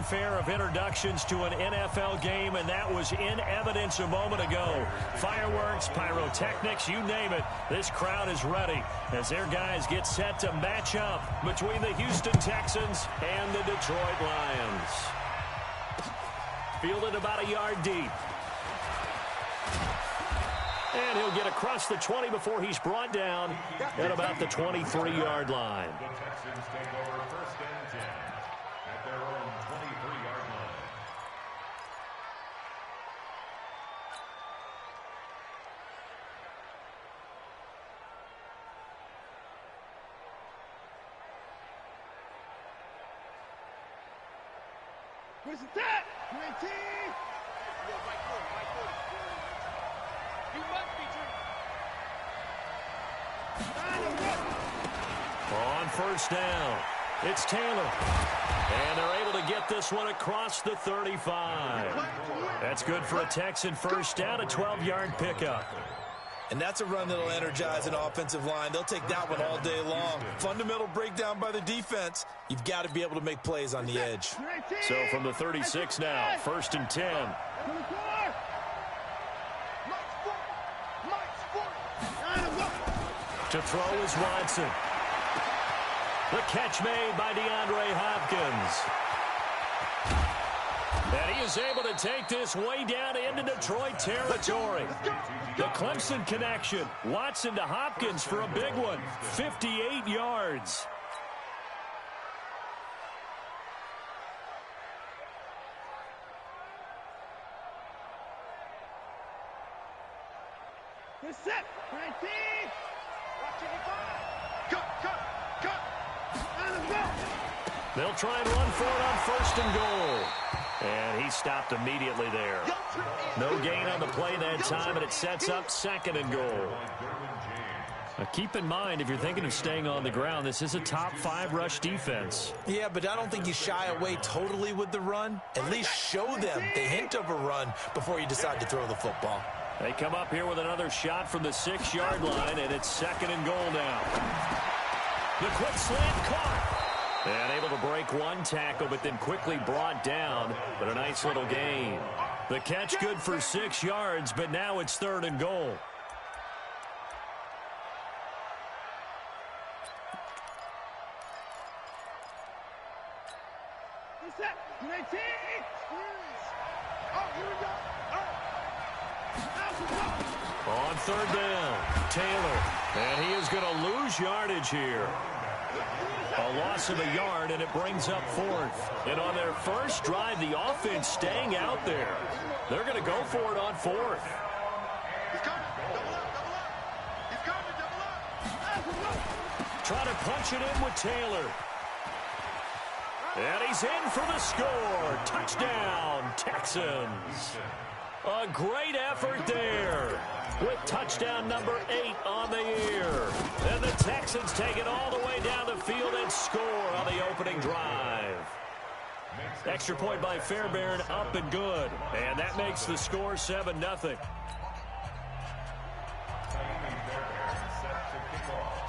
fanfare of introductions to an NFL game, and that was in evidence a moment ago. Fireworks, pyrotechnics, you name it. This crowd is ready as their guys get set to match up between the Houston Texans and the Detroit Lions. Fielded about a yard deep. And he'll get across the 20 before he's brought down at about the 23-yard line. The Texans take over 1st and 10 at their own 23-yard line. Where's the tap? 19! You must be On 1st down, it's Taylor. And they're able to get this one across the 35. That's good for a Texan 1st down, a 12-yard pickup. And that's a run that'll energize an offensive line. They'll take that one all day long. Fundamental breakdown by the defense. You've got to be able to make plays on the edge. So from the 36 now, 1st and 10. To throw is Watson. The catch made by DeAndre Hopkins. And he is able to take this way down into Detroit territory. The Clemson connection. Watson to Hopkins for a big one. 58 yards. Good set. 19. They'll try and run for it on 1st and goal. And he stopped immediately there. No gain on the play that time, and it sets up 2nd and goal. Now keep in mind, if you're thinking of staying on the ground, this is a top 5 rush defense. Yeah, but I don't think you shy away totally with the run. At least show them the hint of a run before you decide to throw the football. They come up here with another shot from the 6-yard line, and it's 2nd and goal now. The quick slant caught. And able to break one tackle, but then quickly brought down. But a nice little gain. The catch good for 6 yards, but now it's 3rd and goal. On 3rd down, Taylor. And he is going to lose yardage here. A loss of a yard, and it brings up 4th. And on their first drive, the offense staying out there. They're going to go for it on 4th. Trying to punch it in with Taylor. And he's in for the score. Touchdown, Texans. A great effort there with touchdown number 8 on the year. And the Texans take it all the way down the field and score on the opening drive. Extra point by Fairbairn, up and good. And that makes the score 7-0.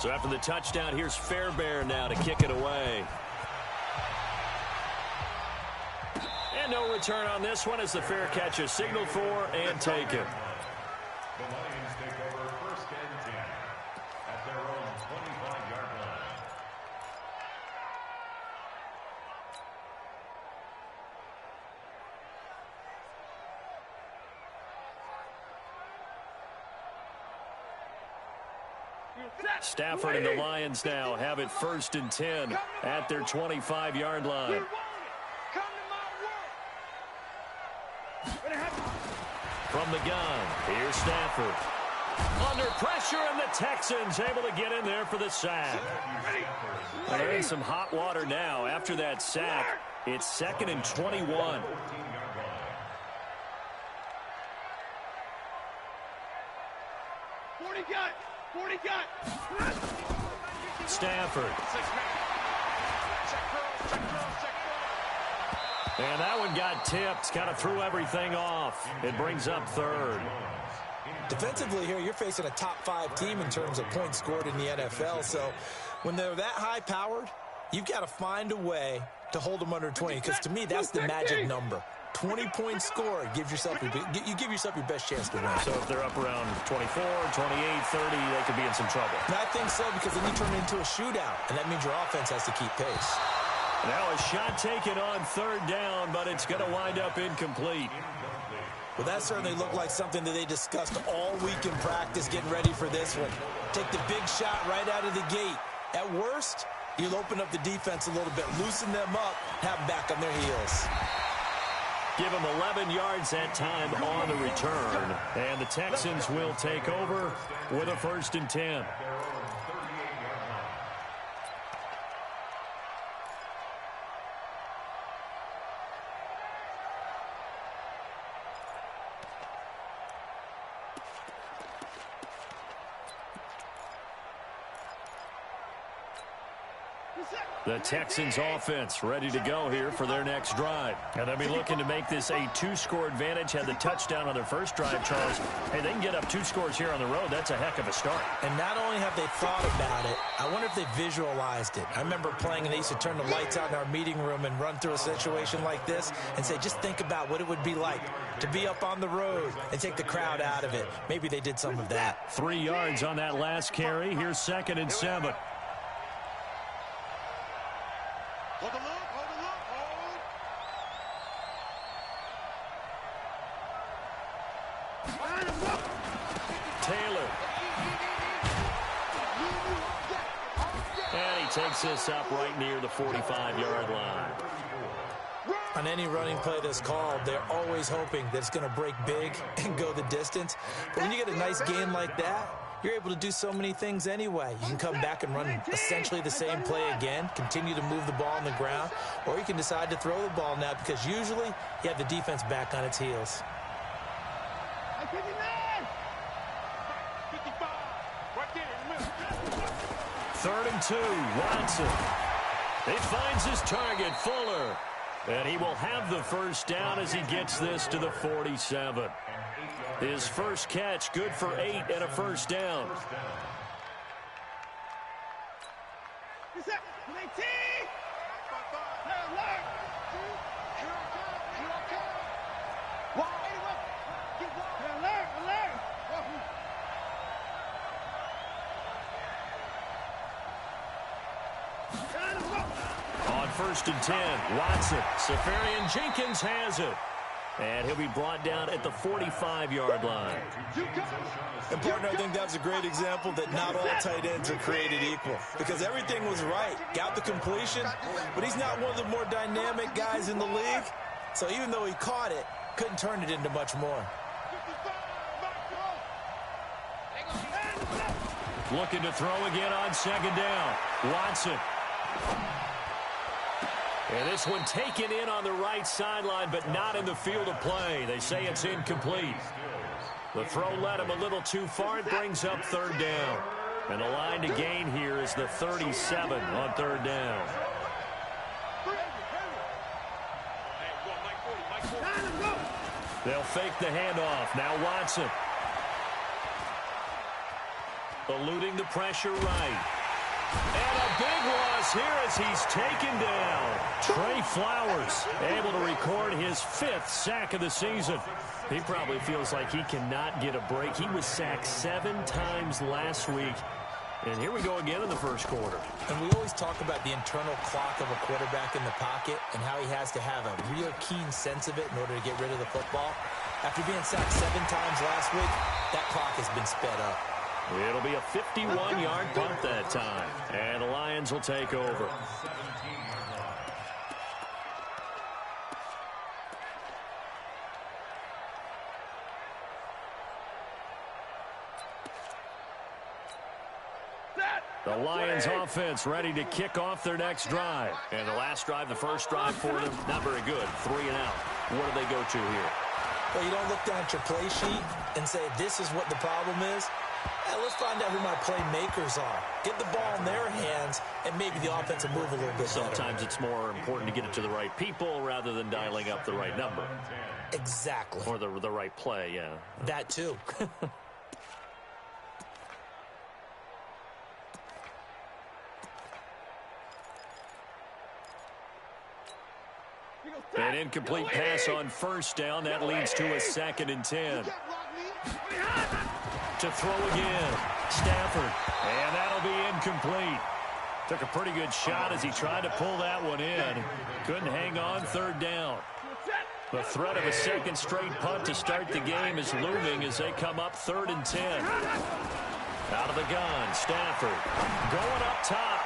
So after the touchdown, here's Fairbairn now to kick it away. And no return on this one as the fair catch is signaled for and taken. The Lions take over 1st and 10 at their own 25-yard line. Stafford and the Lions now have it 1st and 10 at their 25-yard line. From the gun, here's Stafford. Under pressure, and the Texans able to get in there for the sack. Well, they're in some hot water now. After that sack, it's 2nd and 21. Stafford. And that one got tipped, kind of threw everything off. It brings up 3rd. Defensively here, you're facing a top 5 team in terms of points scored in the NFL. So when they're that high-powered, you've got to find a way to hold them under 20, because to me, that's the magic number. 20-point score gives yourself you give yourself your best chance to win. So if they're up around 24, 28, 30, they could be in some trouble. And I think so, because then you turn it into a shootout, and that means your offense has to keep pace. Now a shot taken on third down, but it's going to wind up incomplete. Well, that certainly looked like something that they discussed all week in practice, getting ready for this one. Take the big shot right out of the gate. At worst, you'll open up the defense a little bit, loosen them up, have them back on their heels. Give them 11 yards that time on the return. And the Texans will take over with a 1st and 10. The Texans offense ready to go here for their next drive. And they'll be looking to make this a 2-score advantage. Had the touchdown on their first drive, Charles. Hey, they can get up 2 scores here on the road. That's a heck of a start. And not only have they thought about it, I wonder if they visualized it. I remember playing, and they used to turn the lights out in our meeting room and run through a situation like this and say, just think about what it would be like to be up on the road and take the crowd out of it. Maybe they did some of that. 3 yards on that last carry. Here's 2nd and 7. Hold the look, hold the look, hold. Taylor. And he takes this up right near the 45-yard line. On any running play that's called, they're always hoping that it's going to break big and go the distance. But when you get a nice gain like that, you're able to do so many things anyway. You can come back and run essentially the same play again, continue to move the ball on the ground, or you can decide to throw the ball now, because usually you have the defense back on its heels. 3rd and 2, Watson. He finds his target, Fuller. And he will have the 1st down as he gets this to the 47. His first catch, good for 8 and a 1st down. On 1st and 10, Watson. Safarian Jenkins has it. And he'll be brought down at the 45-yard line. And, partner, I think that was a great example that not all tight ends are created equal, because everything was right. Got the completion, but he's not one of the more dynamic guys in the league. So even though he caught it, couldn't turn it into much more. Looking to throw again on 2nd down. Watson. And this one taken in on the right sideline, but not in the field of play. They say it's incomplete. The throw led him a little too far. It brings up 3rd down. And the line to gain here is the 37 on 3rd down. They'll fake the handoff. Now Watson. Eluding the pressure right. And a big loss here as he's taken down. Trey Flowers able to record his 5th sack of the season. He probably feels like he cannot get a break. He was sacked 7 times last week. And here we go again in the 1st quarter. And we always talk about the internal clock of a quarterback in the pocket and how he has to have a real keen sense of it in order to get rid of the football. After being sacked 7 times last week, that clock has been sped up. It'll be a 51-yard punt that time. And the Lions will take over. The Lions offense ready to kick off their next drive. And the last drive, the first drive for them, not very good. 3 and out. What do they go to here? Well, you don't look down at your play sheet and say, this is what the problem is. Let's find out who my playmakers are. Get the ball in their hands, and maybe the offense will move a little bit Sometimes better. it's more important to get it to the right people rather than dialing up the right number. Exactly. Or the right play, yeah. That too. incomplete pass on first down. That leads to a 2nd and 10. To throw again. Stafford. And that'll be incomplete. Took a pretty good shot as he tried to pull that one in. Couldn't hang on 3rd down. The threat of a 2nd straight punt to start the game is looming as they come up 3rd and 10. Out of the gun, Stafford going up top.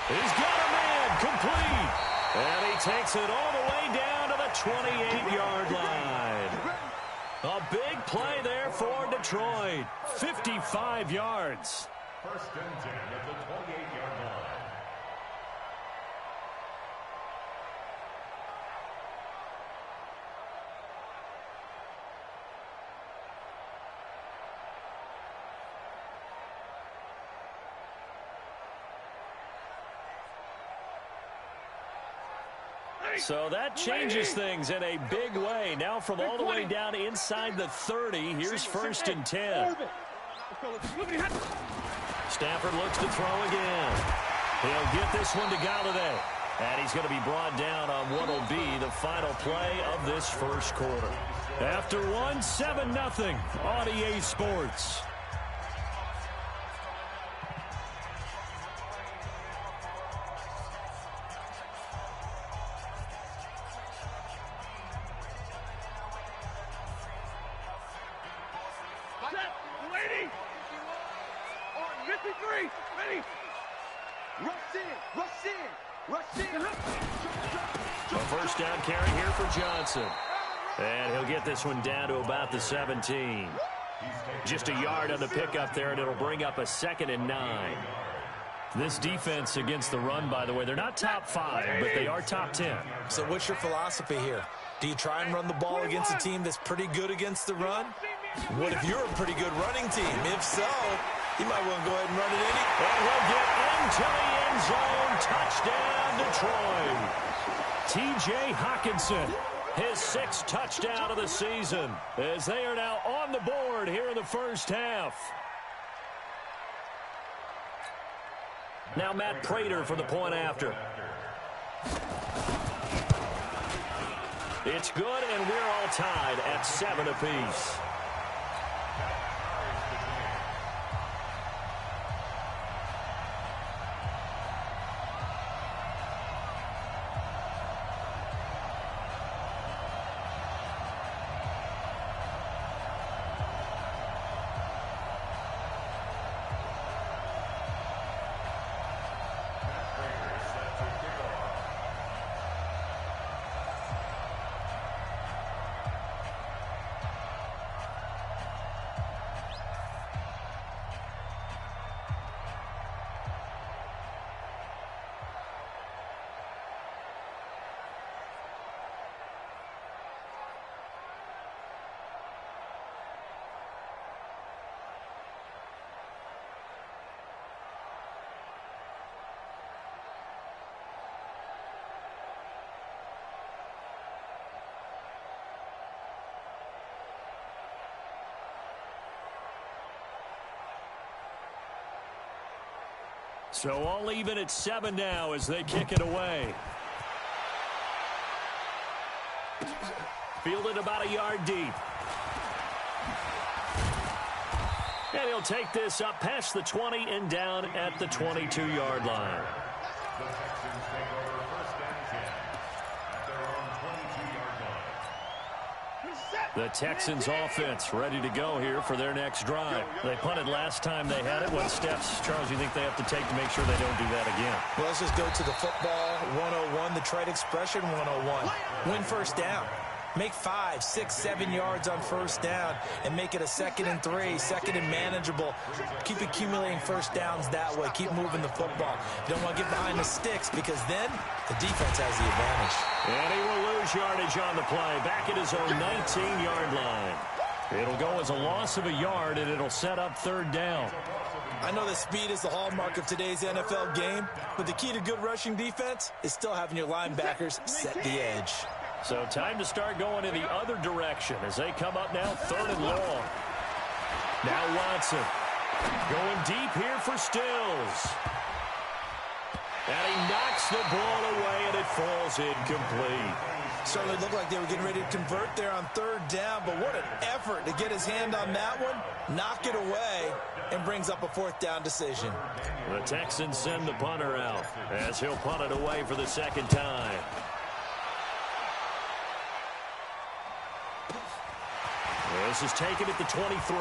He's got a man, complete. And he takes it all the way down to the 28-yard line. A big play there for Detroit. 55 yards. 1st and 10 at the 28-yard line. So that changes things in a big way. Now from all the way down inside the 30, here's 1st and 10. Stafford looks to throw again. He'll get this one to Galladay. And he's going to be brought down on what will be the final play of this first quarter. After one, 7-0 on EA Sports. A first down carry here for Johnson. And he'll get this one down to about the 17. Just a yard on the pickup there, and it'll bring up a 2nd and 9. This defense against the run, by the way, they're not top 5, but they are top 10. So what's your philosophy here? Do you try and run the ball against a team that's pretty good against the run? What if you're a pretty good running team? If so, you might want to go ahead and run it in. And he'll get into the end zone. Touchdown, Detroit. T.J. Hockenson, his 6th touchdown of the season, as they are now on the board here in the first half. Now Matt Prater for the point after. It's good, and we're all tied at 7 apiece. So all even at 7 now as they kick it away. Fielded about a yard deep. And he'll take this up past the 20 and down at the 22-yard line. The Texans take over 1st and 10 at their own 22-yard line. The Texans offense ready to go here for their next drive. They punted last time they had it. What steps, Charles, you think they have to take to make sure they don't do that again? Well, let's just go to the football 101, the trade expression 101. Win first down. Make 5, 6, 7 yards on first down and make it a 2nd and 3, 2nd and manageable. Keep accumulating first downs that way. Keep moving the football. You don't want to get behind the sticks because then the defense has the advantage. And he will lose yardage on the play. Back at his own 19-yard line. It'll go as a loss of a yard, and it'll set up 3rd down. I know that speed is the hallmark of today's NFL game, but the key to good rushing defense is still having your linebackers set the edge. So time to start going in the other direction as they come up now 3rd and long. Now Watson going deep here for Stills. And he knocks the ball away, and it falls incomplete. Certainly looked like they were getting ready to convert there on third down, but what an effort to get his hand on that one, knock it away, and brings up a fourth down decision. The Texans send the punter out as he'll punt it away for the second time. This is taken at the 23.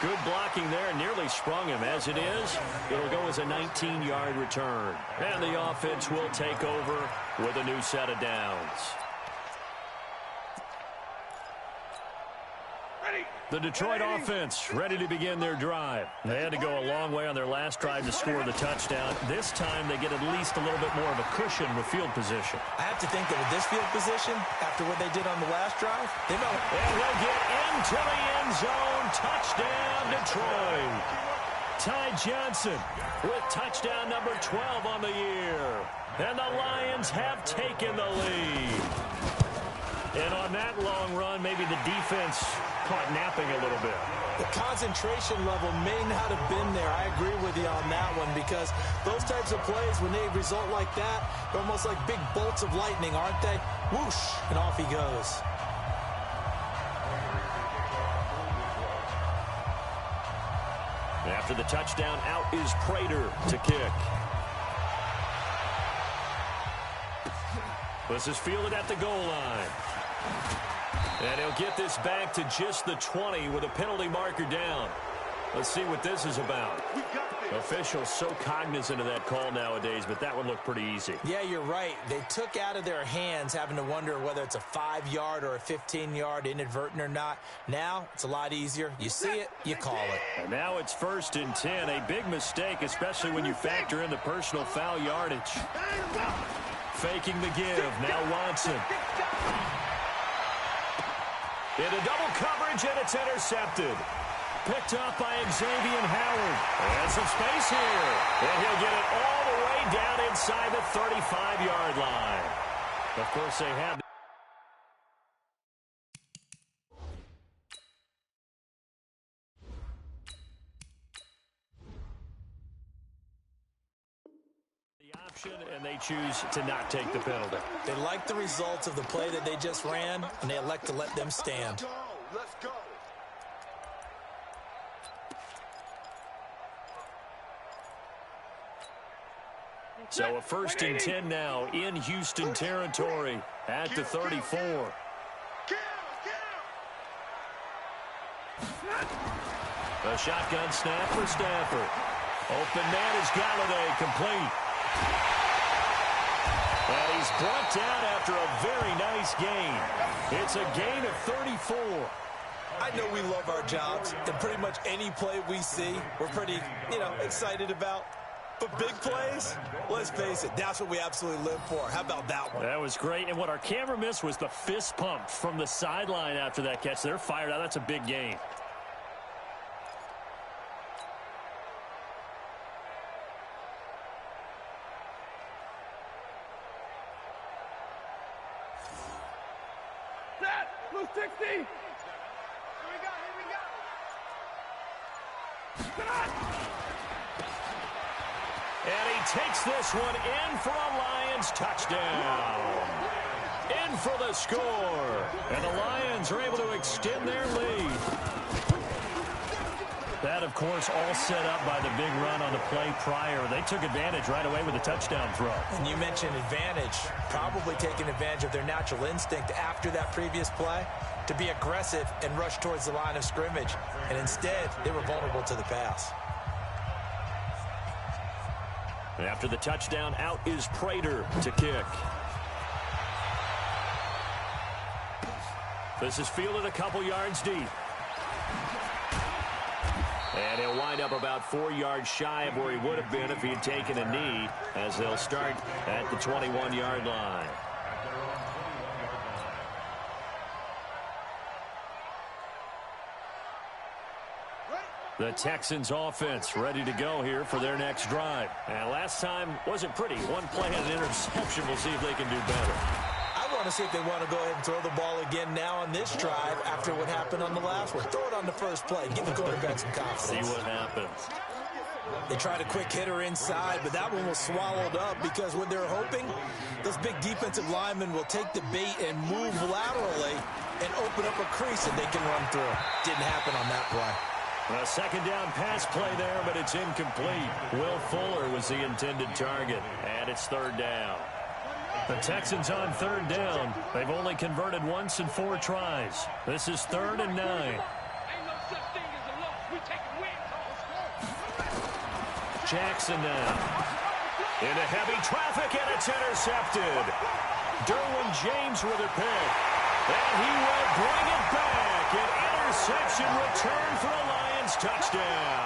Good blocking there, nearly sprung him. As it is, it'll go as a 19-yard return. And the offense will take over with a new set of downs. The Detroit offense ready to begin their drive. They had to go a long way on their last drive to score the touchdown. This time they get at least a little bit more of a cushion with field position. I have to think that with this field position, after what they did on the last drive, they know. And he'll get into the end zone. Touchdown, Detroit. Ty Johnson with touchdown number 12 on the year. And the Lions have taken the lead. And on that long run, maybe the defense caught napping a little bit. The concentration level may not have been there. I agree with you on that one, because those types of plays, when they result like that, they're almost like big bolts of lightning, aren't they? Whoosh, and off he goes. After the touchdown, out is Prater to kick. This is fielded at the goal line. And he'll get this back to just the 20 with a penalty marker down. Let's see what this is about. Officials so cognizant of that call nowadays, but that one looked pretty easy. Yeah, you're right. They took out of their hands having to wonder whether it's a 5-yard or a 15-yard inadvertent or not. Now it's a lot easier. You see it, you call it. And now it's 1st and 10. A big mistake, especially when you factor in the personal foul yardage. Faking the give. Now Watson. Into double coverage, and it's intercepted. Picked up by Xavier Howard. And some space here. And he'll get it all the way down inside the 35-yard line. Of course, they had the option, and they choose to not take the penalty. They like the results of the play that they just ran, and they elect to let them stand. Let's go. So a 1st and 10 now in Houston territory at the 34. A shotgun snap for Stafford. Open man is Galladay, complete. And he's brought down after a very nice gain. It's a gain of 34. I know we love our jobs, and pretty much any play we see, we're pretty, excited about. But big plays, let's face it, that's what we absolutely live for. How about that one? That was great. And what our camera missed was the fist pump from the sideline after that catch. They're fired out. That's a big gain. Blue 60. Here we go. And he takes this one in for a Lions touchdown. In for the score. And the Lions are able to extend their lead. That, of course, all set up by the big run on the play prior. They took advantage right away with a touchdown throw. And you mentioned advantage, probably taking advantage of their natural instinct after that previous play to be aggressive and rush towards the line of scrimmage. And instead, they were vulnerable to the pass. After the touchdown, out is Prater to kick. This is fielded a couple yards deep. And he'll wind up about 4 yards shy of where he would have been if he had taken a knee, as they'll start at the 21-yard line. The Texans offense ready to go here for their next drive. And last time wasn't pretty. One play and an interception. We'll see if they can do better. I want to see if they want to go ahead and throw the ball again now on this drive after what happened on the last one. Throw it on the first play. Give the quarterback some confidence. See what happens. They tried a quick hitter inside, but that one was swallowed up because what they're hoping, those big defensive linemen will take the bait and move laterally and open up a crease that they can run through. Didn't happen on that play. A second down pass play there, but it's incomplete. Will Fuller was the intended target, and it's third down. The Texans on third down. They've only converted once in 4 tries. This is 3rd and 9. Jackson now. Into heavy traffic, and it's intercepted. Derwin James with a pick. And he will bring it back. An interception return for a Lions touchdown.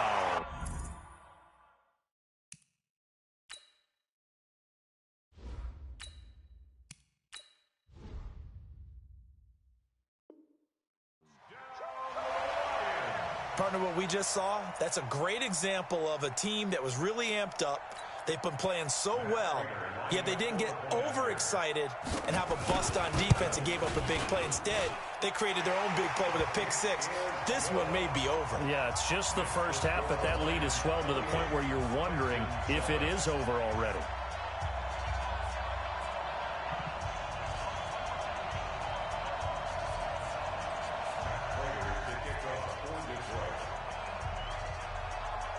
Partner, what we just saw, that's a great example of a team that was really amped up. They've been playing so well, yet they didn't get overexcited and have a bust on defense and gave up a big play. Instead, they created their own big play with a pick six. This one may be over. Yeah, it's just the first half, but that lead has swelled to the point where you're wondering if it is over already.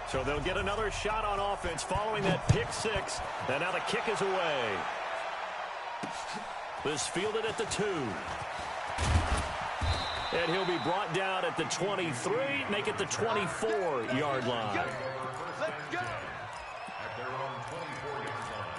So they'll get another shot on offense following that pick six. And now the kick is away. This fielded at the 2. And he'll be brought down at the 23, make it the 24-yard line. Let's go. At their own 24-yard line.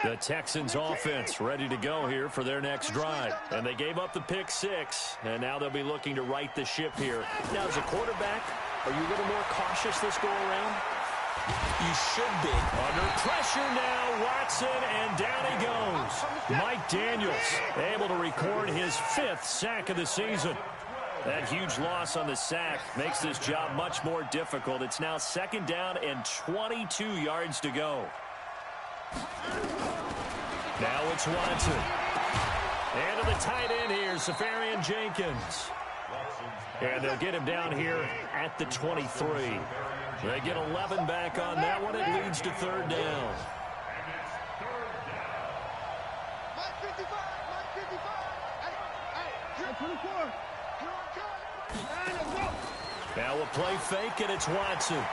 The Texans offense ready to go here for their next drive. And they gave up the pick six, and now they'll be looking to right the ship here. Now, as a quarterback, are you a little more cautious this go-around? You should be. Under pressure now, Watson, and down he goes. Mike Daniels able to record his 5th sack of the season. That huge loss on the sack makes this job much more difficult. It's now 2nd down and 22 yards to go. Now it's Watson. And to the tight end here, Safarian Jenkins. And they'll get him down here at the 23. They get 11 back on that one. It leads to 3rd down. Now a play fake, and it's Watson.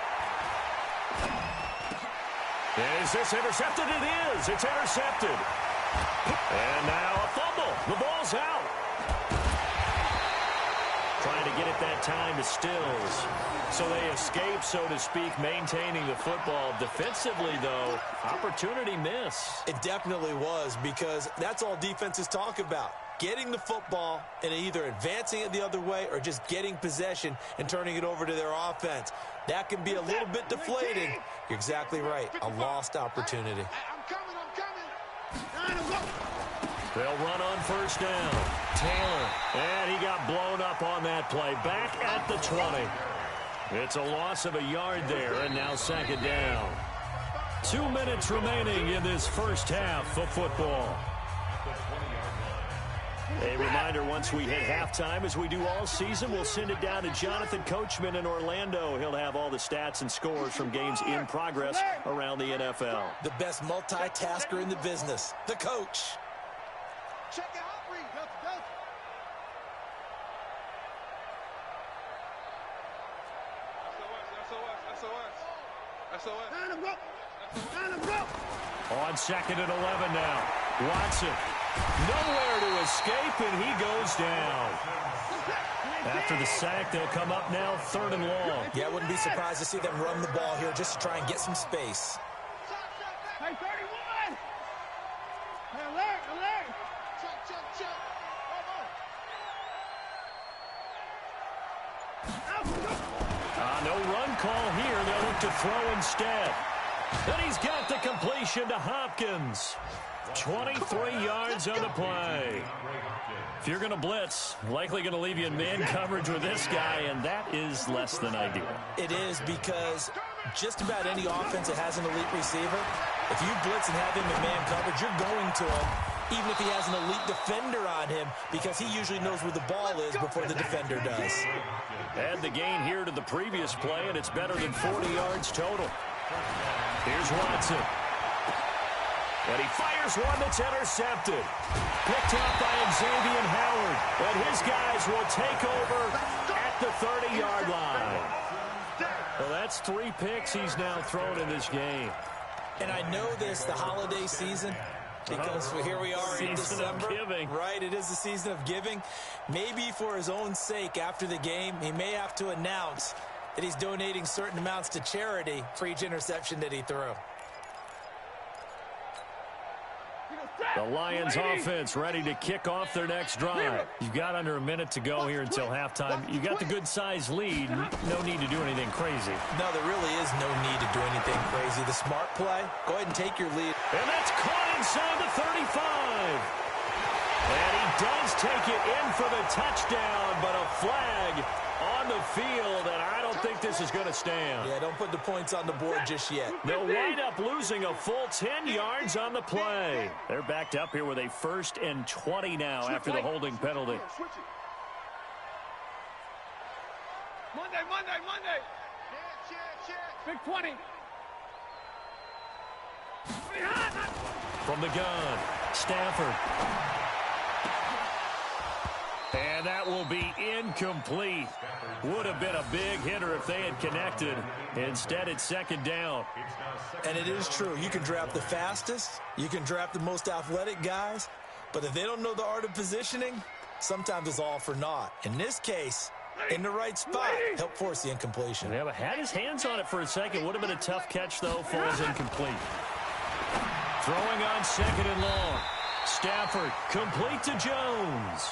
Is this intercepted? It is. It's intercepted. And now a fumble. The ball's out. Trying to get it that time to Stills. So they escape, so to speak, maintaining the football. Defensively, though, opportunity miss. It definitely was, because that's all defenses talk about. Getting the football and either advancing it the other way or just getting possession and turning it over to their offense. That can be a little bit deflating. You're exactly right. A lost opportunity. They'll run on 1st down. Taylor. And he got blown up on that play. Back at the 20. It's a loss of a yard there, and now 2nd down. 2 minutes remaining in this first half of football. A reminder, once we hit halftime, as we do all season, we'll send it down to Jonathan Coachman in Orlando. He'll have all the stats and scores from games in progress around the NFL. The best multitasker in the business, the coach. Check out. On 2nd and 11 now. Watson. Nowhere to escape, and he goes down. After the sack, they'll come up now 3rd and long. Yeah, I wouldn't be surprised to see them run the ball here just to try and get some space. Hey, 31! Hey, alert! Check. No run call here. They'll look to throw instead. And he's got the completion to Hopkins. 23 yards on the play. If you're going to blitz, likely going to leave you in man coverage with this guy, and that is less than ideal. It is, because just about any offense that has an elite receiver, if you blitz and have him in man coverage, you're going to him. even if he has an elite defender on him, because he usually knows where the ball is before the defender does. Add the gain here to the previous play, and it's better than 40 yards total. Here's Watson. And he fires one that's intercepted. Picked up by Xavier Howard. And his guys will take over at the 30-yard line. Well, that's 3 picks he's now thrown in this game. And I know this, the holiday season, because here we are in December. Right, it is the season of giving. Maybe for his own sake after the game, he may have to announce that he's donating certain amounts to charity for each interception that he threw. The Lions offense ready to kick off their next drive. You've got under a minute to go here until halftime. You got the good-sized lead. No need to do anything crazy. No, there really is no need to do anything crazy. The smart play, go ahead and take your lead. And that's caught inside the 35. And he does take it in for the touchdown, but a flag on the field, and I don't think this is going to stand. Yeah, don't put the points on the board just yet. They'll wind up losing a full 10 yards on the play. They're backed up here with a 1st and 20 now after the holding penalty. Monday. Big 20. From the gun, Stafford. And that will be incomplete. Would have been a big hitter if they had connected. Instead, it's 2nd down. And it is true. You can draft the fastest. You can draft the most athletic guys. But if they don't know the art of positioning, sometimes it's all for naught. In this case, in the right spot, help force the incompletion. Yeah, but had his hands on it for a second. Would have been a tough catch, though. Falls incomplete. Throwing on 2nd and long. Stafford complete to Jones.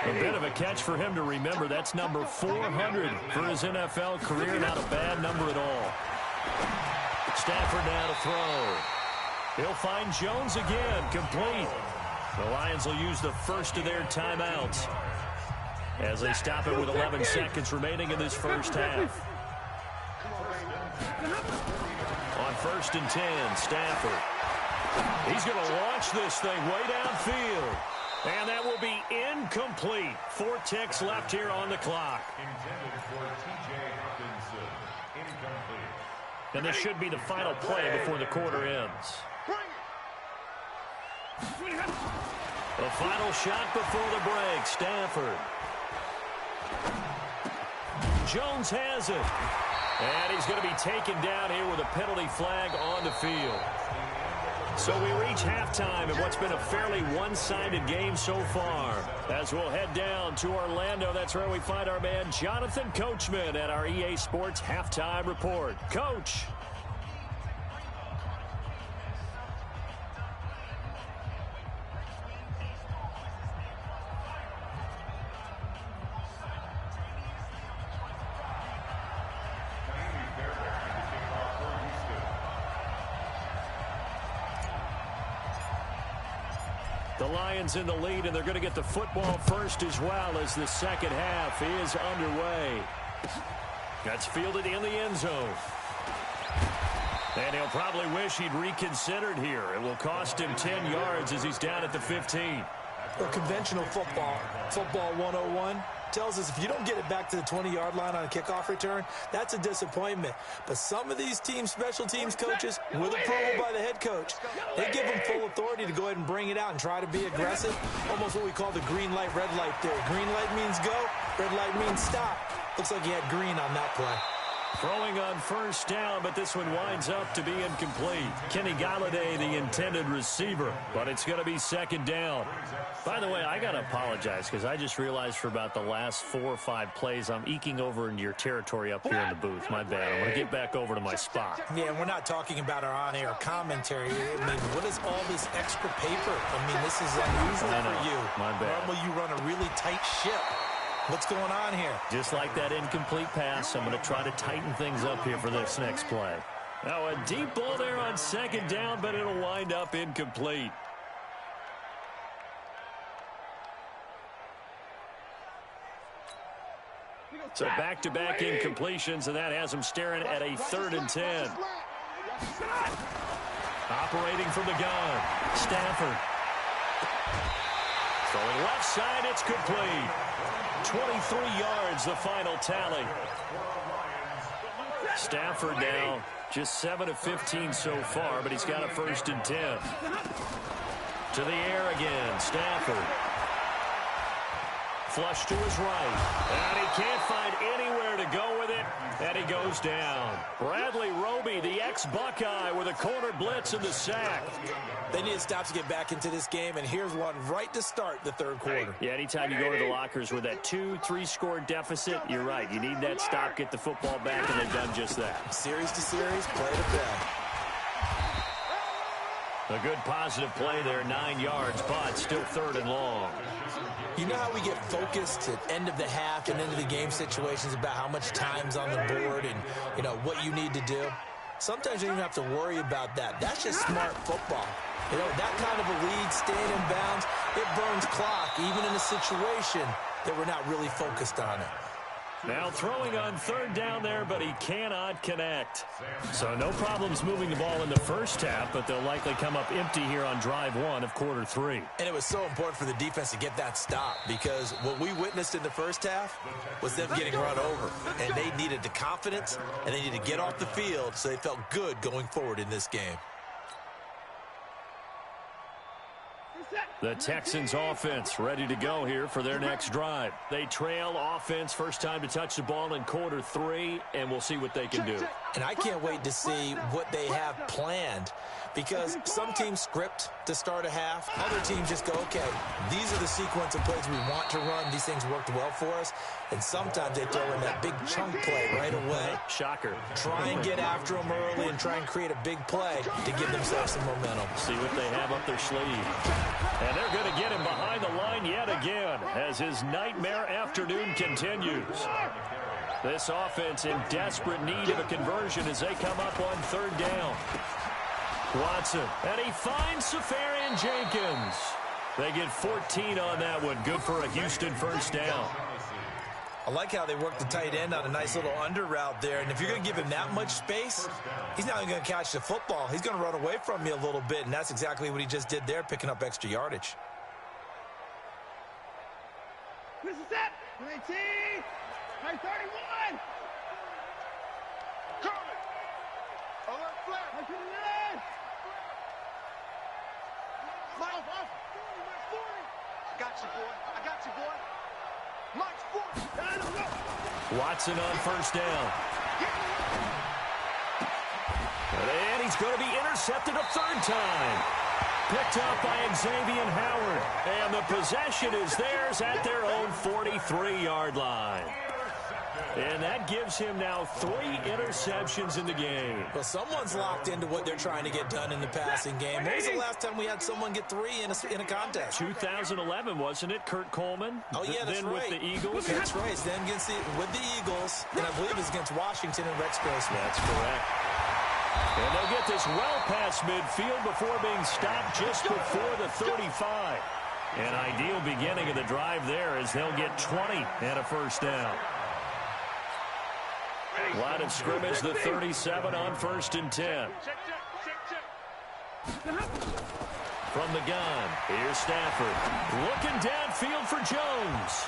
A bit of a catch for him to remember. That's number 400 for his NFL career. Not a bad number at all. Stafford now to throw. He'll find Jones again, complete. The Lions will use the first of their timeouts as they stop it with 11 seconds remaining in this first half. On 1st and 10, Stafford. He's going to launch this thing way downfield. And that will be incomplete. 4 ticks left here on the clock. Intended for T.J. Hawkinson. Incomplete. And this should be the final play before the quarter ends. The final shot before the break. Stafford. Jones has it. And he's going to be taken down here with a penalty flag on the field. So we reach halftime in what's been a fairly one-sided game so far. As we'll head down to Orlando, that's where we find our man Jonathan Coachman at our EA Sports Halftime Report. Coach. The Lions in the lead, and they're going to get the football first as well as the second half is underway. That's fielded in the end zone. And he'll probably wish he'd reconsidered here. It will cost him 10 yards as he's down at the 15. Well, conventional football 101, tells us if you don't get it back to the 20-yard line on a kickoff return, that's a disappointment. But some of these team special teams coaches, with approval by the head coach, they give them full authority to go ahead and bring it out and try to be aggressive, almost what we call the green light, red light theory. Green light means go, red light means stop. Looks like he had green on that play. Throwing on first down, but this one winds up to be incomplete. Kenny Golladay, the intended receiver, but it's going to be second down. By the way, I got to apologize because I just realized for about the last 4 or 5 plays, I'm eking over into your territory up here in the booth. My bad. I'm going to get back over to my spot. Yeah, we're not talking about our on-air commentary. I mean, what is all this extra paper? I mean, this is unusual for you. My bad. Normally, you run a really tight ship. What's going on here? Just like that incomplete pass, I'm going to try to tighten things up here for this next play. Now, a deep ball there on second down, but it'll wind up incomplete. So back-to-back incompletions, and that has him staring at a 3rd and 10. Operating from the gun, Stafford. Throwing left side, it's complete. 23 yards, the final tally. Stafford now just 7 of 15 so far, but he's got a 1st and 10. To the air again, Stafford. Flush to his right, and he can't find anywhere to go with it, and he goes down. Bradley Roby, the ex-Buckeye, with a corner blitz in the sack. They need to stop to get back into this game, and here's one right to start the third quarter. Yeah, anytime you go to the lockers with that 2-3 score deficit, you're right. You need that stop, get the football back, and they've done just that. Series to series, play to play. A good positive play there, 9 yards, but still 3rd and long. You know how we get focused at end of the half and end of the game situations about how much time's on the board and, you know, what you need to do? Sometimes you don't even have to worry about that. That's just smart football. You know, that kind of a lead, staying in bounds, it burns clock, even in a situation that we're not really focused on it. Now throwing on 3rd down there, but he cannot connect. So no problems moving the ball in the first half, but they'll likely come up empty here on drive 1 of quarter 3. And it was so important for the defense to get that stop, because what we witnessed in the first half was them getting run over. And they needed the confidence, and they needed to get off the field so they felt good going forward in this game. The Texans offense ready to go here for their next drive. They trail offense, first time to touch the ball in quarter 3, and we'll see what they can do. And I can't wait to see what they have planned, because some teams script to start a half. Other teams just go, okay, these are the sequence of plays we want to run. These things worked well for us. And sometimes they throw in that big chunk play right away. Shocker. Try and get after them early and try and create a big play to give themselves some momentum. See what they have up their sleeve. And they're going to get him behind the line yet again as his nightmare afternoon continues. This offense in desperate need of a conversion as they come up on 3rd down. Watson, and he finds Safarian Jenkins. They get 14 on that one. Good for a Houston 1st down. I like how they work the tight end on a nice little under route there. And if you're going to give him that much space, he's not even going to catch the football. He's going to run away from me a little bit, and that's exactly what he just did there, picking up extra yardage. This is it. 19. 31. Coming. Alert flat. 29. Mike, off. I got you, boy. I got you, boy. Mike's 40. Watson on 1st down. And he's going to be intercepted a 3rd time. Picked up by Xavier Howard. And the possession is theirs at their own 43-yard line. And that gives him now 3 interceptions in the game. Well, someone's locked into what they're trying to get done in the passing game. When was the last time we had someone get 3 in a contest? 2011, wasn't it? Kurt Coleman? Oh, yeah, that's then right. With the Eagles? That's right. Then with the Eagles, and I believe it's against Washington and Rex Grossman. That's correct. And they'll get this well past midfield before being stopped just before the 35. An ideal beginning of the drive there as they'll get 20 and a 1st down. Line of scrimmage, the 37 on 1st and 10. From the gun, here's Stafford. Looking downfield for Jones.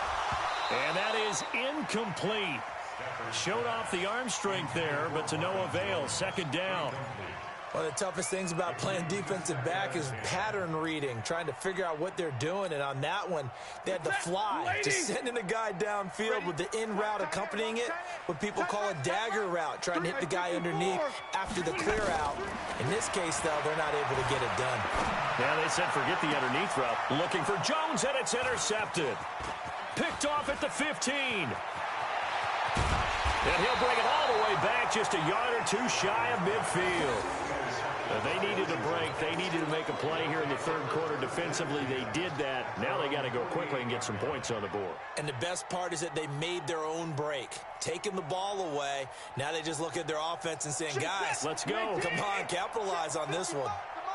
And that is incomplete. Showed off the arm strength there, but to no avail. 2nd down. One of the toughest things about playing defensive back is pattern reading, trying to figure out what they're doing. And on that one, they had to fly, just sending a guy downfield with the in route accompanying it, what people call a dagger route, trying to hit the guy underneath after the clear out. In this case, though, they're not able to get it done. Yeah, they said forget the underneath route. Looking for Jones, and it's intercepted. Picked off at the 15. And he'll bring it all the way back, just a yard or 2 shy of midfield. They needed a break. They needed to make a play here in the 3rd quarter defensively. They did that. Now they got to go quickly and get some points on the board. And the best part is that they made their own break, taking the ball away. Now they just look at their offense and saying, guys, let's go. Come on, capitalize on this one.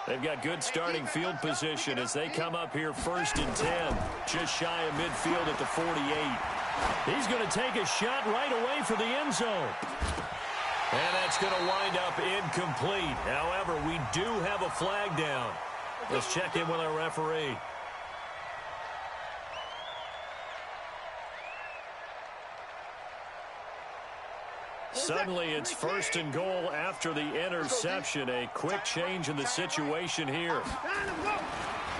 They've got good starting field position as they come up here 1st and 10, just shy of midfield at the 48. He's going to take a shot right away for the end zone. And that's going to wind up incomplete. However, we do have a flag down. Let's check in with our referee. Suddenly it's first and goal after the interception. A quick change in the situation here.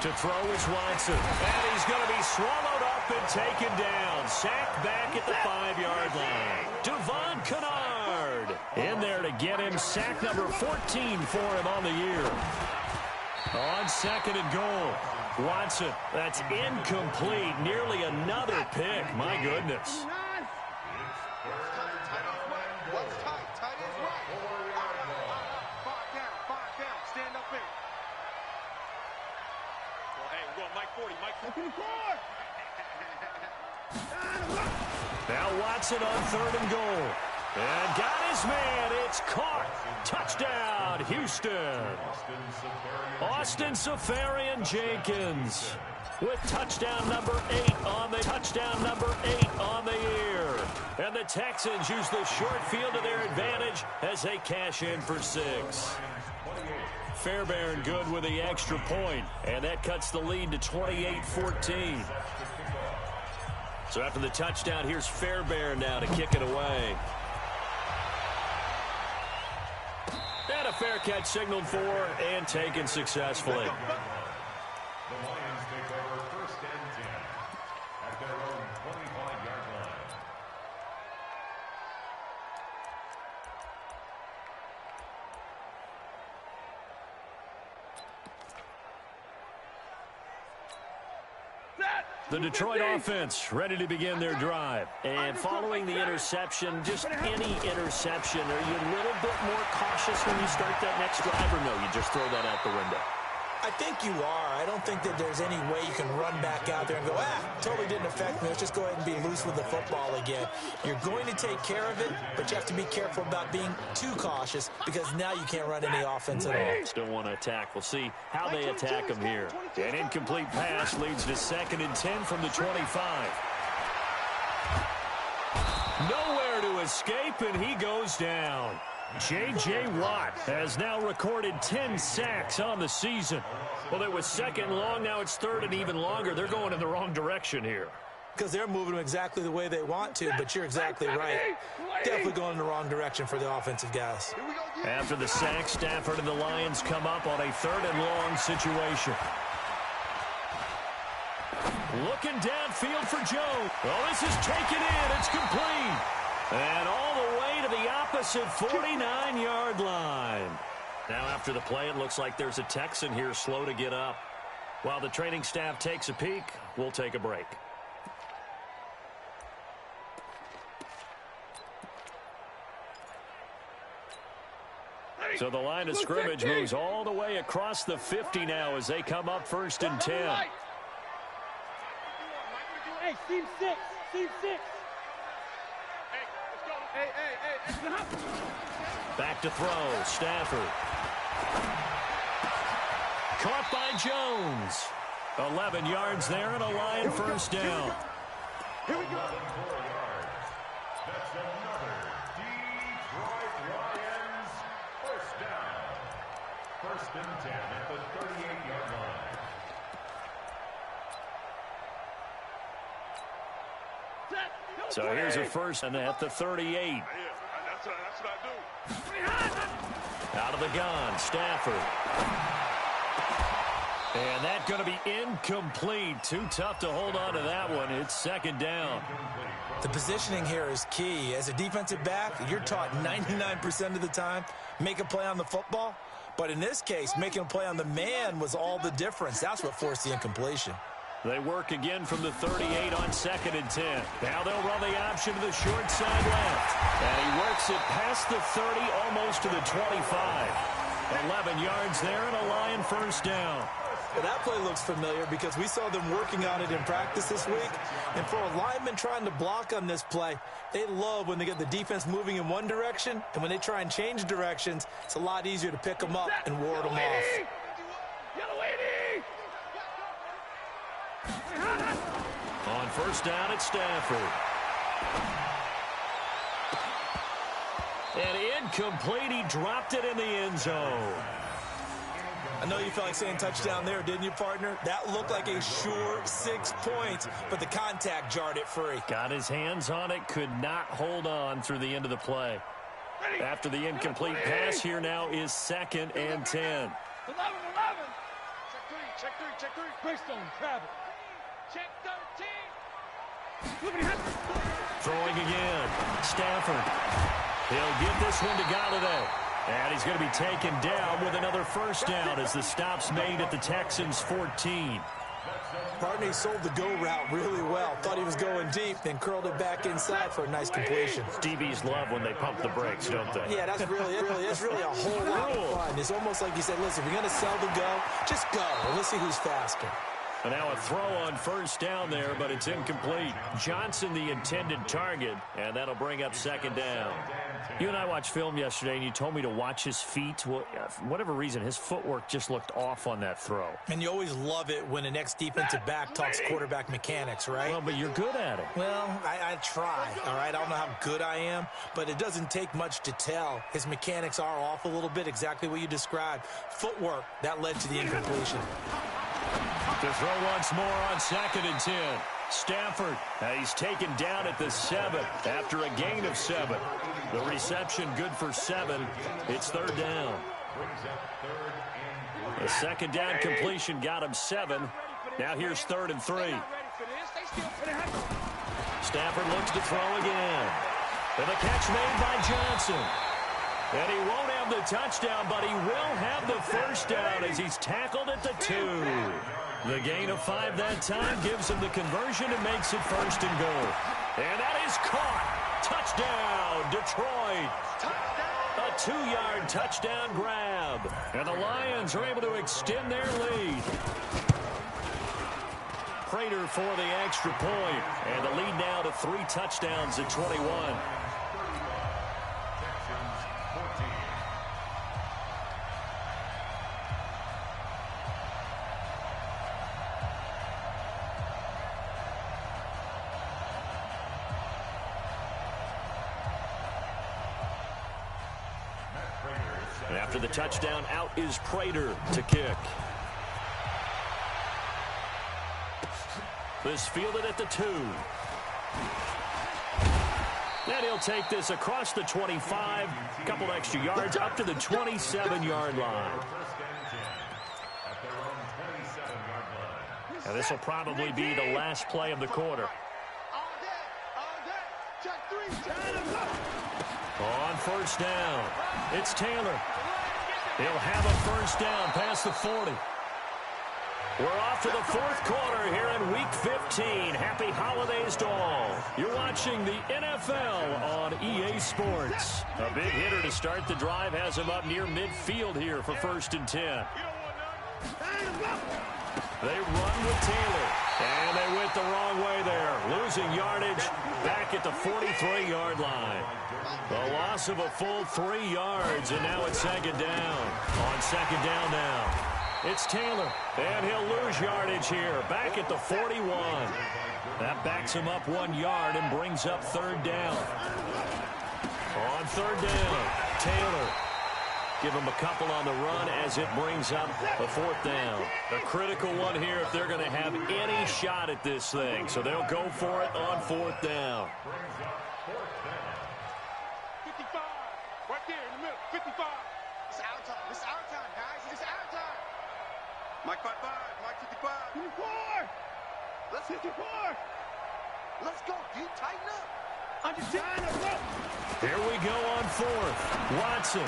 To throw is Watson. And he's going to be swallowed up and taken down. Sacked back at the 5-yard line. Devon Kennard in there to get him sack number 14 for him on the year. On second and goal. Watson, that's incomplete. Nearly another pick. My goodness. Now Watson on third and goal. And got his man. It's caught. Touchdown, Houston. Austin Seferian-Jenkins with touchdown number 8 on the year. And the Texans use the short field to their advantage as they cash in for 6. Fairbairn good with the extra point, and that cuts the lead to 28-14. So after the touchdown, here's Fairbairn now to kick it away. And a fair catch signaled for and taken successfully. The Lions take over first and 10 at their own 25-yard line. The Detroit offense ready to begin their drive. And following the interception, just any interception, are you a little bit more cautious when you start that next drive, or no, you just throw that out the window? I think you are. I don't think that there's any way you can run back out there and go, totally didn't affect me. Let's just go ahead and be loose with the football again. You're going to take care of it, but you have to be careful about being too cautious because now you can't run any offense at all. Still want to attack. We'll see how they attack them here. An incomplete pass leads to second and 10 from the 25. Nowhere to escape, and he goes down. J.J. Watt has now recorded 10 sacks on the season. Well, it was second and long. Now it's third and even longer. They're going in the wrong direction here. Because they're moving them exactly the way they want to, but you're exactly right. Definitely going in the wrong direction for the offensive guys. After the sack, Stafford and the Lions come up on a third and long situation. Looking downfield for Jones. Well, this is taken in. It's complete. And all the way to the opposite 49-yard line. Now after the play, it looks like there's a Texan here slow to get up. While the training staff takes a peek, we'll take a break. So the line of scrimmage moves all the way across the 50 now as they come up first and 10. Hey, team 6. Team 6. Hey. Back to throw. Stafford. Caught by Jones. 11 yards there and a Lion first down. Here we go. That's another Detroit Lions first down. First and 10 at the 38-yard line. So here's a first and at the 38. That's what I do. Out of the gun, Stafford. And that's going to be incomplete. Too tough to hold on to that one. It's second down. The positioning here is key. As a defensive back, you're taught 99% of the time, make a play on the football. But in this case, making a play on the man was all the difference. That's what forced the incompletion. They work again from the 38 on second and 10. Now they'll run the option to the short side left. And he works it past the 30, almost to the 25. 11 yards there and a Lion first down. Well, that play looks familiar because we saw them working on it in practice this week. And for a lineman trying to block on this play, they love when they get the defense moving in one direction. And when they try and change directions, it's a lot easier to pick them up and ward them off. On first down, it's Stafford. And incomplete. He dropped it in the end zone. I know you felt like saying touchdown there, didn't you, partner? That looked like a sure 6 points, but the contact jarred it free. Got his hands on it, could not hold on through the end of the play. After the incomplete pass, here now is 2nd and 10. 11. Check three. Greystone, grab it. Check 13. Throwing again. Stafford. He'll give this one to Galladay. And he's going to be taken down with another first down as the stop's made at the Texans' 14. Partney sold the go route really well. Thought he was going deep, then curled it back inside for a nice completion. DBs love when they pump the brakes, don't they? Yeah, that's really a whole lot of fun. It's almost like you said, listen, we're going to sell the go. Just go, and let's see who's faster. And now a throw on first down there, but it's incomplete. Johnson the intended target, and that'll bring up 2nd down. You and I watched film yesterday, and you told me to watch his feet. Well, for whatever reason, his footwork just looked off on that throw. And you always love it when an ex-defensive back talks quarterback mechanics, right? Well, but you're good at it. Well, I try, all right? I don't know how good I am, but it doesn't take much to tell. His mechanics are off a little bit, exactly what you described. Footwork, that led to the incompletion. To throw once more on 2nd and 10. Stafford, he's taken down at the 7 after a gain of 7. The reception good for 7. It's 3rd down. The 2nd down completion got him 7. Now here's 3rd and 3. Stafford looks to throw again. And the catch made by Johnson. And he won't have the touchdown, but he will have the first down as he's tackled at the 2. The gain of 5 that time gives him the conversion and makes it 1st and goal. And that is caught. Touchdown, Detroit. A 2-yard touchdown grab. And the Lions are able to extend their lead. Prater for the extra point. And the lead now to 3 touchdowns at 21. After the touchdown, out is Prater to kick. This fielded at the 2. And he'll take this across the 25. A couple extra yards up to the 27-yard line. And this will probably be the last play of the quarter. On first down, it's Taylor. He'll have a first down past the 40. We're off to the 4th quarter here in Week 15. Happy holidays to all. You're watching the NFL on EA Sports. A big hitter to start the drive has him up near midfield here for 1st and 10. They run with Taylor, and they went the wrong way there. Losing yardage back at the 43-yard line. The loss of a full 3 yards, and now it's 2nd down. On 2nd down now, it's Taylor, and he'll lose yardage here, back at the 41. That backs him up 1 yard and brings up 3rd down. On 3rd down, Taylor. Give him a couple on the run as it brings up a 4th down. A critical one here if they're going to have any shot at this thing. So they'll go for it on 4th down. 55. Right there in the middle. 55. It's our time. It's our time, guys. It's our time. Mike 55. Mike 55. 54. Let's 54. Let's go, dude. Tighten up. Understand it. Here we go on 4th. Watson.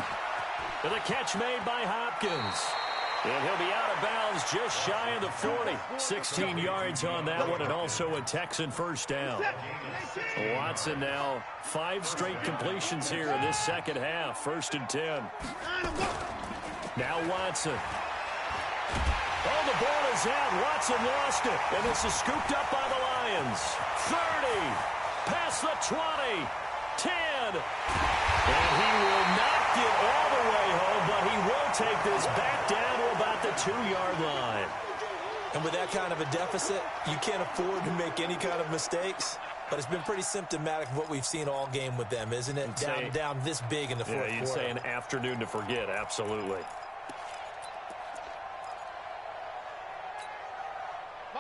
And the catch made by Hopkins. And he'll be out of bounds just shy of the 40. 16 yards on that one, and also a Texan first down. Watson now 5 straight completions here in this second half. 1st and 10. Now Watson. Oh, the ball is out. Watson lost it. And this is scooped up by the Lions. 30. Past the 20. 10. And he will not get all the way home, but he will take this back down to about the 2-yard line. And with that kind of a deficit, you can't afford to make any kind of mistakes. But it's been pretty symptomatic of what we've seen all game with them, isn't it? Down this big in the 4th quarter. Yeah, you'd say an afternoon to forget, absolutely.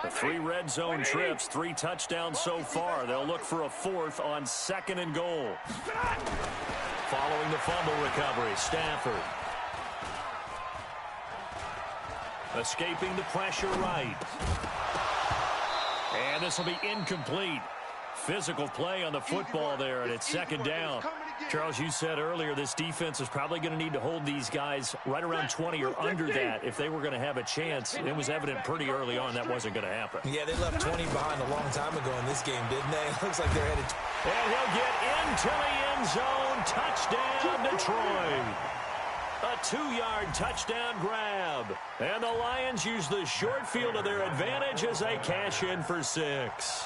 The 3 red zone trips, 3 touchdowns so far. They'll look for a 4th on 2nd and goal. Following following the fumble recovery. Stafford. Escaping the pressure right. And this will be incomplete. Physical play on the football there, and it's second down. Charles, you said earlier this defense is probably going to need to hold these guys right around 20 or under that if they were going to have a chance. It was evident pretty early on that wasn't going to happen. Yeah, they left 20 behind a long time ago in this game, didn't they? It looks like they're headed. And he'll get into the end zone. Touchdown, Detroit. A 2-yard touchdown grab. And the Lions use the short field to their advantage as they cash in for 6.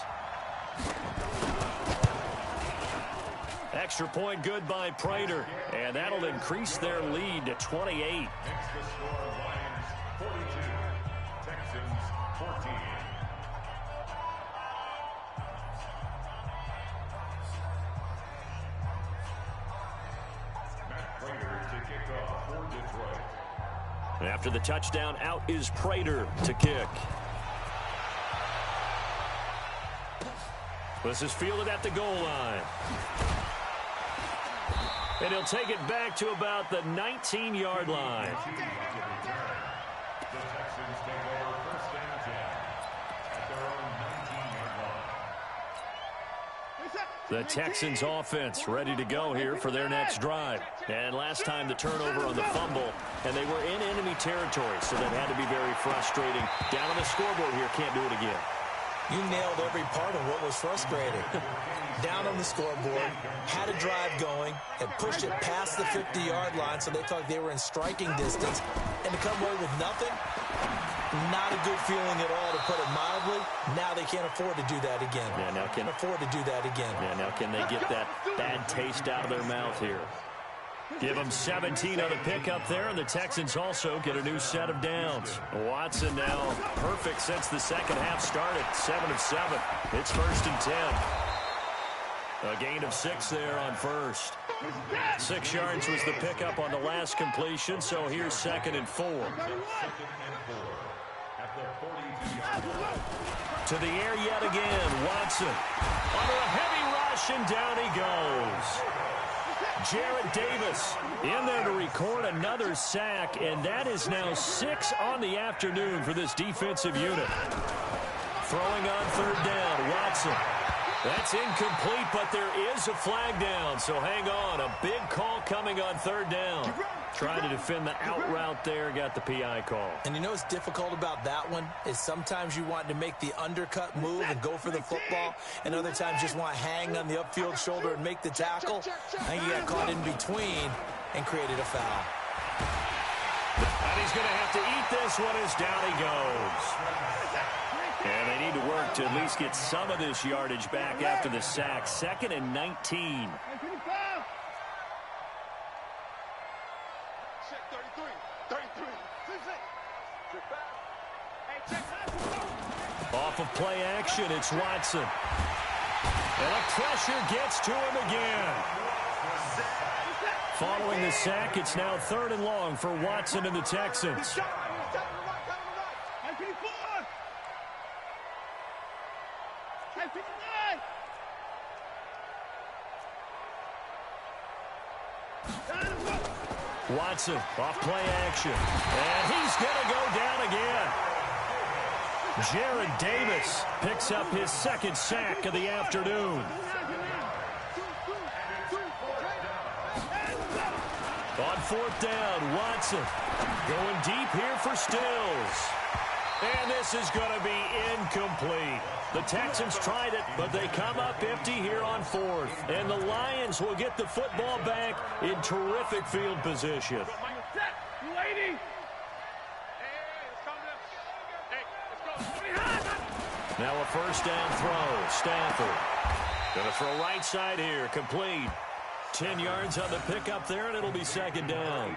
Extra point good by Prater, and that'll increase their lead to 28. Next to score, Lions 42, Texans 14. Matt Prater to kick off for Detroit. After the touchdown, out is Prater to kick. This is fielded at the goal line. And he'll take it back to about the 19-yard line. The Texans take over first and 10 at their own 19-yard line. The Texans offense ready to go here for their next drive. And last time the turnover on the fumble, and they were in enemy territory, so that had to be very frustrating. Down on the scoreboard here, can't do it again. You nailed every part of what was frustrating. Down on the scoreboard, had a drive going, and pushed it past the 50-yard line so they thought they were in striking distance. And to come away with nothing, not a good feeling at all, to put it mildly. Now they can't afford to do that again. Yeah, now can afford to do that again. Yeah, now can they get that bad taste out of their mouth here? Give them 17 on the pickup there, and the Texans also get a new set of downs. Watson now perfect since the second half started, 7 of 7. It's first and 10. A gain of 6 there on first. 6 yards was the pickup on the last completion, so here's second and 4. To the air yet again, Watson. Under a heavy rush, and down he goes. Jarrett Davis in there to record another sack, and that is now 6 on the afternoon for this defensive unit. Throwing on third down, Watson. That's incomplete, but there is a flag down, so hang on. A big call coming on third down. Trying to defend the out route there, got the PI call. And you know what's difficult about that one is sometimes you want to make the undercut move and go for the football, and other times just want to hang on the upfield shoulder and make the tackle. I think he got caught in between and created a foul. And he's going to have to eat this one as down he goes. And they need to work to at least get some of this yardage back after the sack. Second and 19. Off of play action, it's Watson. And the pressure gets to him again. Following the sack, it's now third and long for Watson and the Texans. Watson off play action. And he's going to go down again. Jarrett Davis picks up his second sack of the afternoon. On fourth down, Watson going deep here for Stills. And this is going to be incomplete. The Texans tried it, but they come up empty here on fourth. And the Lions will get the football back in terrific field position. Now a first down throw. Stafford. Going to throw right side here. Complete. 10 yards on the pickup there, and it'll be second down.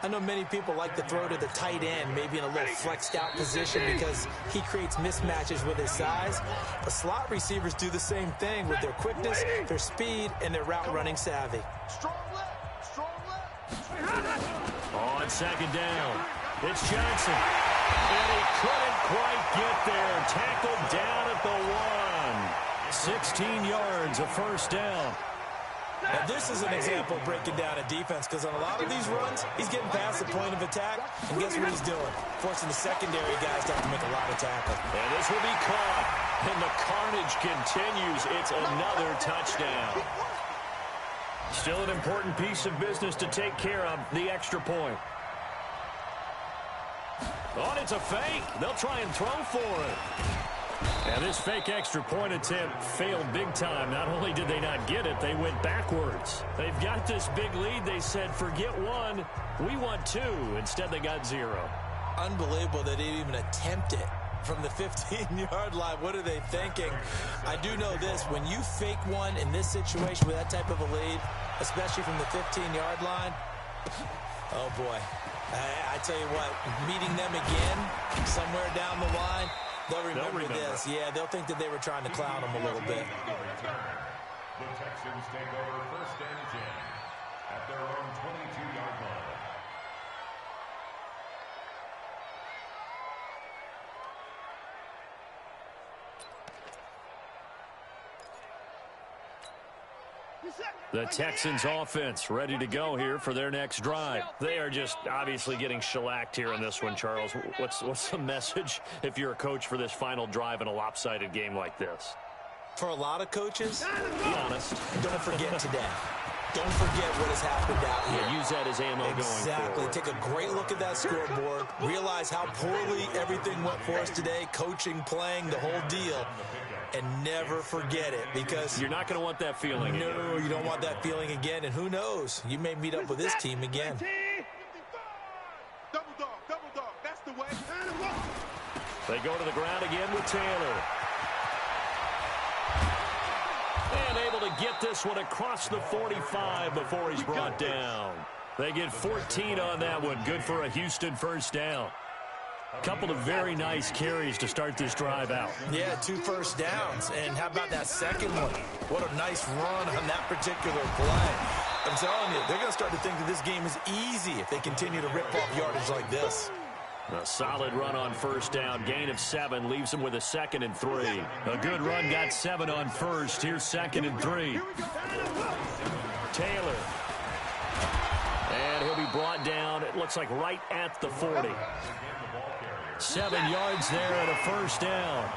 I know many people like to throw to the tight end, maybe in a little flexed out position because he creates mismatches with his size. But slot receivers do the same thing with their quickness, their speed, and their route running savvy. On second down, it's Johnson. And he couldn't quite get there. Tackled down at the 1. 16 yards, a first down. Now, this is an example of breaking down a defense because on a lot of these runs, he's getting past the point of attack, and guess what he's doing? Forcing the secondary guys to have to make a lot of tackles. And this will be caught, and the carnage continues. It's another touchdown. Still an important piece of business to take care of, the extra point. Oh, and it's a fake. They'll try and throw for it. And this fake extra point attempt failed big time. Not only did they not get it, they went backwards. They've got this big lead. They said, forget one, we want two. Instead, they got 0. Unbelievable that they even attempt it from the 15-yard line. What are they thinking? I do know this. When you fake one in this situation with that type of a lead, especially from the 15-yard line, oh, boy. I tell you what, meeting them again somewhere down the line, they'll remember this. Yeah, they'll think that they were trying to clown them a little bit. The Texans take over 1st and 10 at their own 22-yard line. The Texans offense ready to go here for their next drive. They are just obviously getting shellacked here in this one, Charles. What's the message if you're a coach for this final drive in a lopsided game like this? For a lot of coaches, be honest, don't forget today. Don't forget what has happened out here. Yeah, use that as ammo going forward. Exactly. Take a great look at that scoreboard. Realize how poorly everything went for us today. Coaching, playing, the whole deal. And never forget it, because you're not going to want that feeling again. No, you don't want that feeling again. And who knows? You may meet up with this team again. Double dog. That's the way. They go to the ground again with Taylor. And able to get this one across the 45 before he's brought down. They get 14 on that one. Good for a Houston first down. Couple of very nice carries to start this drive out. Yeah, 2 first downs. And how about that second one? What a nice run on that particular play. I'm telling you, they're going to start to think that this game is easy if they continue to rip off yardage like this. A solid run on first down. Gain of 7 leaves them with a 2nd and 3. A good run got 7 on first. Here's 2nd and 3. Taylor. And he'll be brought down, it looks like right at the 40. 7 yards there and a first down.